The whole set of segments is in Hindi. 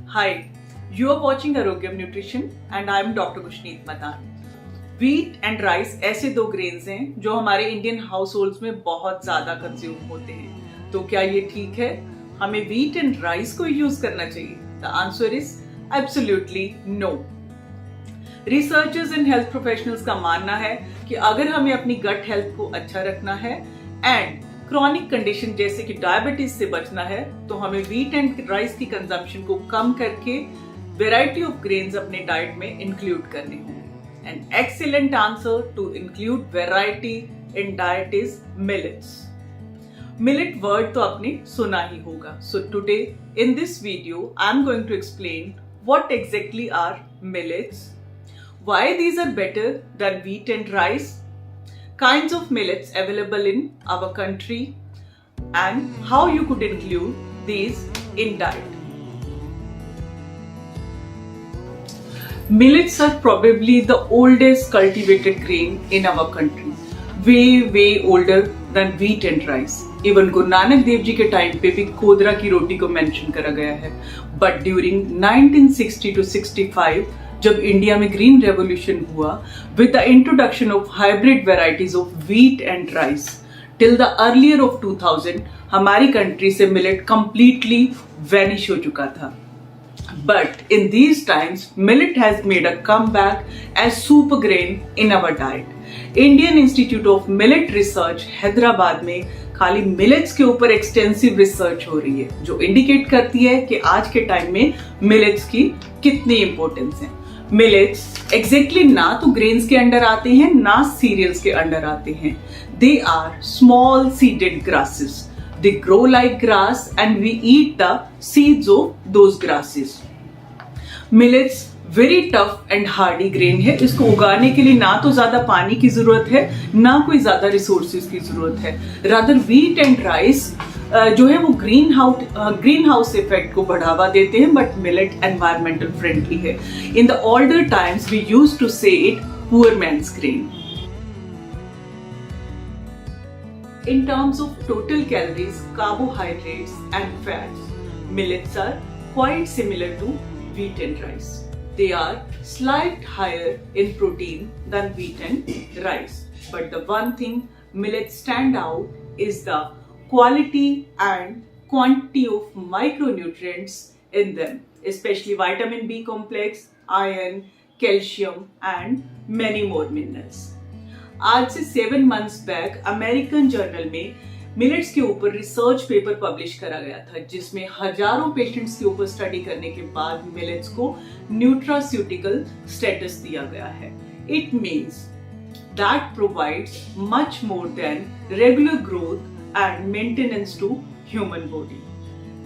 Hi, you are watching Arogyam Nutrition and I am Dr. Gushneet Matan. Wheat and rice ऐसे दो ग्रेन्स हैं जो हमारे इंडियन हाउस होल्ड्स में बहुत ज्यादा कंज्यूम होते हैं। तो क्या ये ठीक है? हमें व्हीट एंड राइस को यूज करना चाहिए? The answer is absolutely no. Researchers and health professionals का मानना है कि अगर हमें अपनी गट हेल्थ को अच्छा रखना है एंड क्रॉनिक कंडीशन जैसे कि डायबिटीज से बचना है तो हमें व्हीट एंड राइस की कंजम्पशन को कम करके वैरायटी ऑफ ग्रेन्स अपने डाइट में इंक्लूड करने होंगे। An excellent answer to include variety in diet is millets. Millet word तो आपने सुना ही होगा. So today in this video I am going to explain what exactly are millets, why these are better than wheat and rice, kinds of millets available in our country, and how you could include these in diet. Millets are probably the oldest cultivated grain in our country, way older than wheat and rice. Even Guru Nanak Dev जी के टाइम पे भी कोदरा की रोटी को मेंशन करा गया है. But during 1960 to 65, जब इंडिया में ग्रीन रेवोल्यूशन हुआ, with the introduction of hybrid varieties of wheat and rice, till the earlier of 2000, हमारी कंट्री से मिलेट completely vanish हो चुका था. But in these times, millet has made a comeback as super grain in our diet. Indian Institute of Millet Research Hyderabad में खाली मिलेट्स के ऊपर एक्सटेंसिव रिसर्च हो रही है जो इंडिकेट करती है कि आज के टाइम में मिलेट्स की कितनी इंपॉर्टेंस है। मिलेट्स एग्जैक्टली ना तो ग्रेन्स के अंडर आते हैं ना सीरियल्स के अंडर आते हैं। They are small seeded grasses. They grow like grass and we eat the seeds of those grasses. Millets very tough and hardy grain है. इसको उगाने के लिए ना तो ज्यादा पानी की जरूरत है ना कोई ज्यादा रिसोर्सेज की जरूरत है. Rather wheat and rice जो है वो ग्रीन हाउस इफेक्ट को बढ़ावा देते हैं बट मिलेट एनवायरमेंटल फ्रेंडली है. In the older times we used to say it poor man's grain. In terms of total calories, carbohydrates and fats, millets are quite similar to wheat and rice. They are slightly higher in protein than wheat and rice. But the one thing millets stand out is the quality and quantity of micronutrients in them, especially vitamin B complex, iron, calcium and many more minerals. आज से 7 months बैक अमेरिकन जर्नल में मिलेट्स के ऊपर रिसर्च पेपर पब्लिश करा गया था जिसमें हजारों पेशेंट्स के ऊपर स्टडी करने के बाद मिलेट्स को न्यूट्रास्यूटिकल स्टेटस दिया गया है. It means that provides much more than regular growth and maintenance to human body.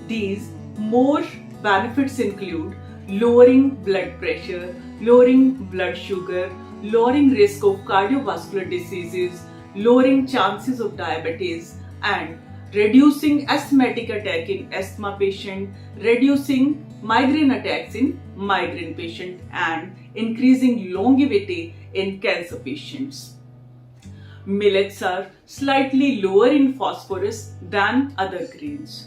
These more benefits include lowering blood pressure, lowering blood sugar, lowering risk of cardiovascular diseases, lowering chances of diabetes, and reducing asthmatic attack in asthma patient, reducing migraine attacks in migraine patient, and increasing longevity in cancer patients. Millets are slightly lower in phosphorus than other grains.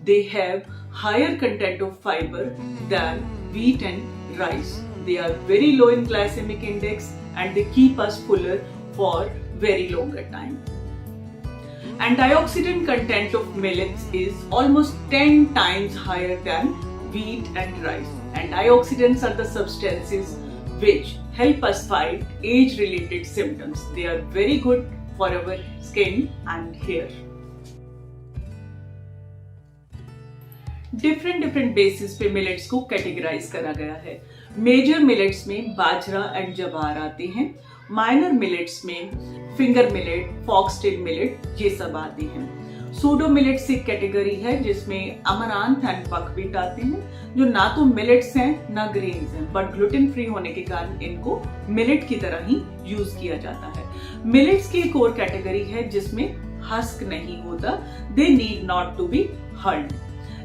They have higher content of fiber than wheat and rice. They are very low in glycemic index and they keep us fuller for very longer time. Antioxidant content of millets is almost 10 times higher than wheat and rice. Antioxidants are the substances which help us fight age-related symptoms. They are very good for our skin and hair. Different basis पे मिलेट्स को कैटेगराइज करा गया है. मेजर मिलेट्स में बाजरा एंड जवार आते हैं. माइनर मिलेट्स में फिंगर मिलेट, फॉक्सटेल मिलेट ये सब आते हैं. सूडो मिलेट्स एक कैटेगरी है जिसमें अमरांथ एंड बकव्हीट आते हैं जो ना तो मिलेट्स हैं ना ग्रेन्स हैं बट ग्लूटेन फ्री होने के कारण इनको मिलेट की तरह ही यूज किया जाता है. मिलेट्स की एक और कैटेगरी है जिसमें हस्क नहीं होता. They need not to be hulled.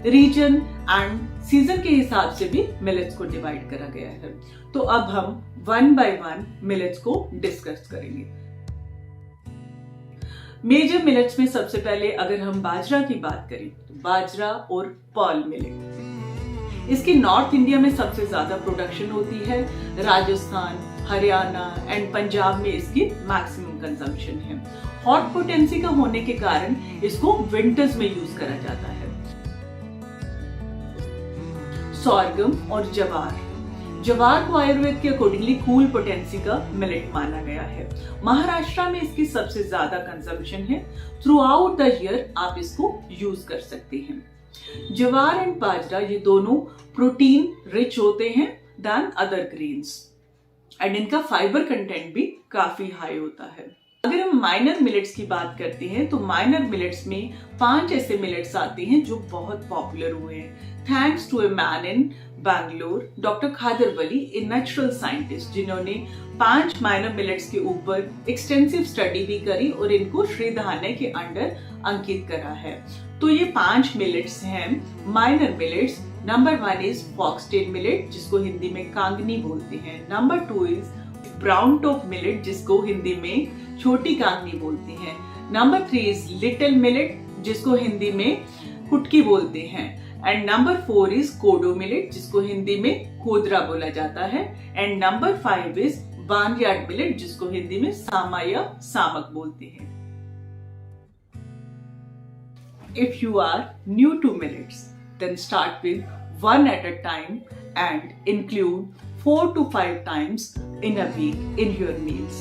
Reason and season के हिसाब से भी मिलेट्स को डिवाइड करा गया है. तो अब हम 1 by 1 मिलेट्स को डिस्कस करेंगे. मेजर मिलेट्स में सबसे पहले अगर हम बाजरा की बात करें तो बाजरा और पर्ल मिलेट. इसकी नॉर्थ इंडिया में सबसे ज्यादा प्रोडक्शन होती है, राजस्थान, हरियाणा एंड पंजाब में इसकी मैक्सिमम कंजम्पशन है। हॉट पोटेंसी का होने के कारण इसको विंटर्स में यूज करा जाता है। सोरगम और जवार। जवार को आयुर्वेद के अकॉर्डिंगली कूल पोटेंसी का मिलेट माना गया है। महाराष्ट्र में इसकी सबसे ज्यादा कंजम्पशन है। थ्रू आउट द ईयर आप इसको यूज कर सकते हैं। जवार एंड बाजरा ये दोनों प्रोटीन रिच होते हैं देन अदर ग्रेन्स एंड इनका फाइबर कंटेंट भी काफी हाई होता है। अगर हम माइनर मिलेट्स की बात करते हैं तो माइनर मिलेट्स में 5 ऐसे मिलेट्स आते हैं जो बहुत पॉपुलर हुए हैं thanks to a man in Bangalore, doctor Khadar Vali, a natural scientist, जिन्होंने 5 माइनर मिलेट्स के ऊपर एक्सटेंसिव स्टडी भी करी और इनको श्री धान्य के अंडर अंकित करा है। तो ये 5 मिलेट्स हैं minor millets. Number 1 is foxtail millet, जिसको हिंदी में कांगनी बोलते हैं। Number 2 is brown top millet, जिसको हिंदी में छोटी कांगनी बोलते हैं। नंबर 3 इज लिटिल मिलेट, जिसको हिंदी में कुटकी बोलते हैं। And number 4 is kodo millet, जिसको हिंदी में कोदरा बोला जाता है। And number 5 is barnyard millet, जिसको हिंदी में सामा या सामक बोलते हैं। If you are new to millets, then start with 1 at a time and include 4 to 5 times in a week in your meals.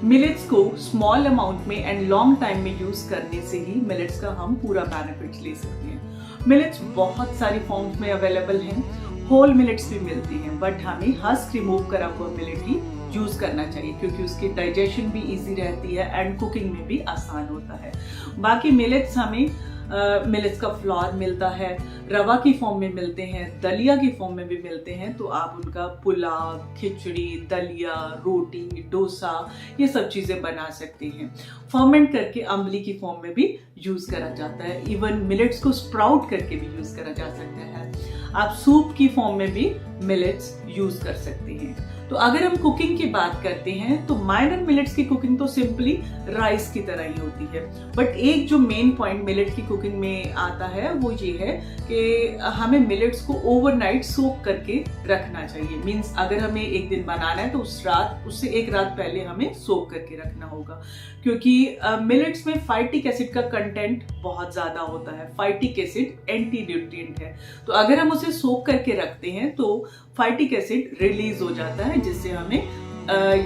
Millets को स्मॉल अमाउंट में एंड लॉन्ग टाइम में यूज करने से ही मिलेट्स का हम पूरा बेनिफिट्स ले सकते हैं। मिलेट्स बहुत सारी फॉर्म्स में अवेलेबल हैं। होल मिलेट्स भी मिलती हैं, बट हमें हस्क रिमूव करा हुआ मिलेट ही यूज करना चाहिए क्योंकि उसकी डाइजेशन भी इजी रहती है एंड कुकिंग में भी आसान होता है। बाकी मिलेट्स हमें मिलेट्स का फ्लोर मिलता है, रवा की फॉर्म में मिलते हैं, दलिया की फॉर्म में भी मिलते हैं। तो आप उनका पुलाव, खिचड़ी, दलिया, रोटी, डोसा ये सब चीजें बना सकते हैं। फर्मेंट करके अम्बली की फॉर्म में भी यूज करा जाता है। इवन मिलेट्स को स्प्राउट करके भी यूज करा जा सकता है। आप सूप की फॉर्म में भी मिलेट्स यूज कर सकते हैं। तो अगर हम कुकिंग की बात करते हैं तो माइनर मिलेट्स की कुकिंग तो सिंपली राइस की तरह ही होती है, बट एक जो मेन पॉइंट मिलेट की कुकिंग में आता है वो ये है कि हमें मिलेट्स को ओवरनाइट सोक करके रखना चाहिए। मींस अगर हमें एक दिन बनाना है तो उससे एक रात पहले हमें सोक करके रखना होगा, क्योंकि मिलेट्स में फाइटिक एसिड का कंटेंट बहुत ज्यादा होता है। फाइटिक एसिड एंटी न्यूट्रिएंट है, तो अगर हम उसे सोक करके रखते हैं तो फाइटिक एसिड रिलीज हो जाता है, जिससे हमें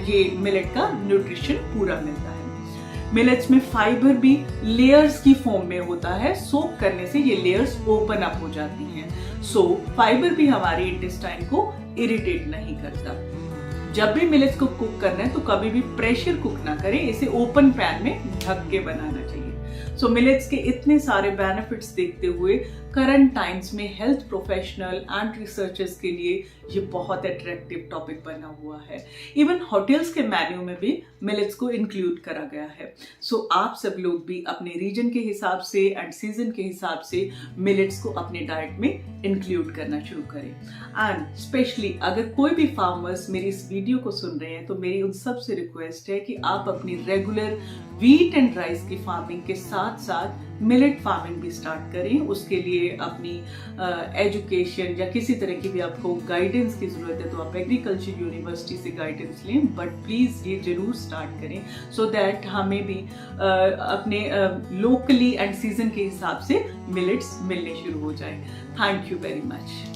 ये मिलेट का न्यूट्रिशन पूरा मिलता है। मिलेट्स में फाइबर भी लेयर्स की फॉर्म में होता है। सोक करने से ये लेयर्स ओपन अप हो जाती हैं। सो फाइबर भी हमारे इंटेस्टाइन को इरिटेट नहीं करता। जब भी मिलेट्स को कुक करना है तो कभी भी प्रेशर कुक ना करें, इसे ओपन पैन में ढक के बनाना चाहिए। सो मिलेट्स के इतने सारे बेनिफिट्स देखते हुए करंट टाइम्स में हेल्थ प्रोफेशनल एंड रिसर्चर्स के लिए ये बहुत अट्रैक्टिव टॉपिक बना हुआ है। इवन होटल्स के मेन्यू में भी मिलेट्स को इंक्लूड करा गया है। सो आप सब लोग भी अपने रीजन के हिसाब से एंड सीजन के हिसाब से मिलेट्स को अपने डाइट में इंक्लूड करना शुरू करें। एंड स्पेशली अगर कोई भी फार्मर्स मेरी इस वीडियो को सुन रहे हैं तो मेरी उन सबसे रिक्वेस्ट है कि आप अपनी रेगुलर व्हीट एंड राइस की फार्मिंग के साथ साथ मिलेट फार्मिंग भी स्टार्ट करें। उसके लिए अपनी एजुकेशन या किसी तरह की भी आपको गाइडेंस की जरूरत है तो आप एग्रीकल्चर यूनिवर्सिटी से गाइडेंस लें, बट प्लीज ये जरूर स्टार्ट करें सो दैट हमें भी अपने लोकली एंड सीजन के हिसाब से मिलेट्स मिलने शुरू हो जाए। Thank you very much.